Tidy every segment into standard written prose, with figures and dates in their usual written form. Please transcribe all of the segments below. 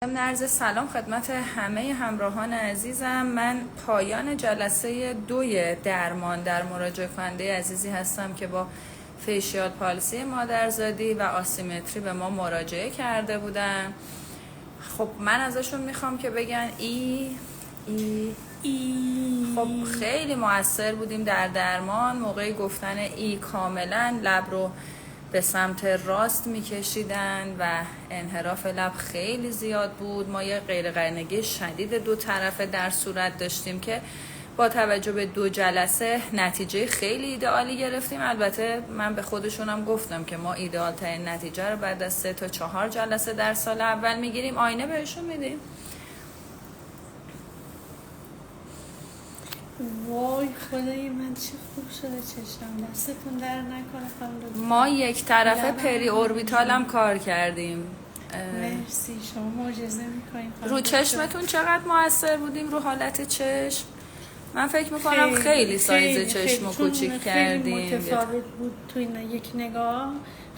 عرض سلام خدمت همه همراهان عزیزم. من پایان جلسه 2 درمان در مراجعه کننده عزیزی هستم که با فیشیال پالسی مادرزادی و آسیمتری به ما مراجعه کرده بودن. خب من ازشون میخوام که بگن خب خیلی مؤثر بودیم در درمان. موقع گفتن ای کاملا لب رو به سمت راست میکشیدن و انحراف لب خیلی زیاد بود. ما یه غیرقرنگی شدید دو طرفه در صورت داشتیم که با توجه به 2 جلسه نتیجه خیلی ایدئالی گرفتیم. البته من به خودشونم گفتم که ما ایدئال ترین نتیجه رو بعد از 3 تا 4 جلسه در سال اول میگیریم. آینه بهشون میدیم. وای خدای من چه خوب شده چشم. دستتون در نکنه خانم. ما یک طرفه پری اوربیتال هم کار کردیم. مرسی شما معجزه میکنید. رو چشمتون چقدر موثر بودیم رو حالت چشم؟ من فکر میکنم خیلی سایز چشم رو کوچیک کردیم. خیلی متفاوت بود تو این یک نگاه.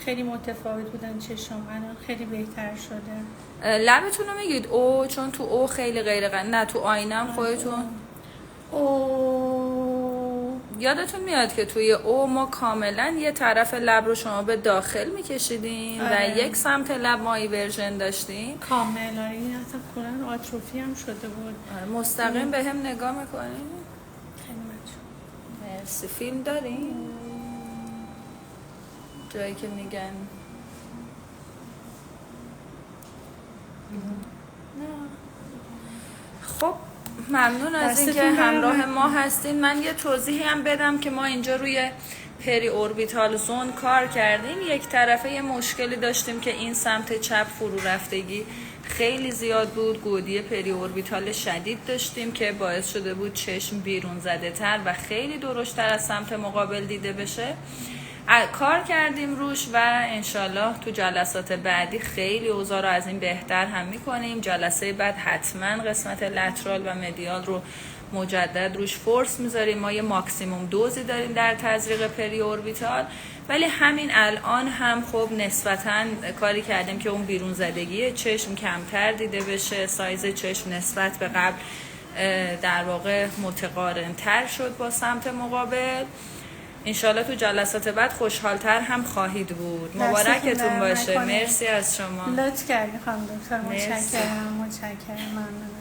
خیلی متفاوت بودن چشم. الان خیلی بهتر شده. لبتون رو میگید او چون تو او خیلی نه تو آینم خودتون یادتون میاد که توی او ما کاملا یه طرف لب رو شما به داخل میکشیدین و یک سمت لب ما ایورژن داشتیم کاملا. این اصلا کلا آتروفی هم شده بود. مستقیم به هم نگاه میکنین. خیلی مچون. مرسی. فیلم دارین؟ جایی که میگن نه. خب ممنون از اینکه همراه ما هستین. من یه توضیحی هم بدم که ما اینجا روی پری اوربیتال زون کار کردیم. یک طرفه یه مشکلی داشتیم که این سمت چپ فرو رفتگی خیلی زیاد بود. گودی پری اوربیتال شدید داشتیم که باعث شده بود چشم بیرون زده تر و خیلی درشت‌تر از سمت مقابل دیده بشه. کار کردیم روش و انشالله تو جلسات بعدی خیلی اوضاع رو از این بهتر هم میکنیم. جلسه بعد حتما قسمت لترال و مدیال رو مجدد روش فورس میذاریم. ما یه ماکسیموم دوزی داریم در تزریق پری اوربیتال، ولی همین الان هم خب نسبتاً کاری کردیم که اون بیرون زدگی چشم کمتر دیده بشه. سایز چشم نسبت به قبل در واقع متقارن تر شد با سمت مقابل. انشالله تو جلسات بعد خوشحالتر هم خواهید بود. مبارکتون باشه. مرسی از شما. لطف کردی خانم دکتر. متشکرم. ممنون.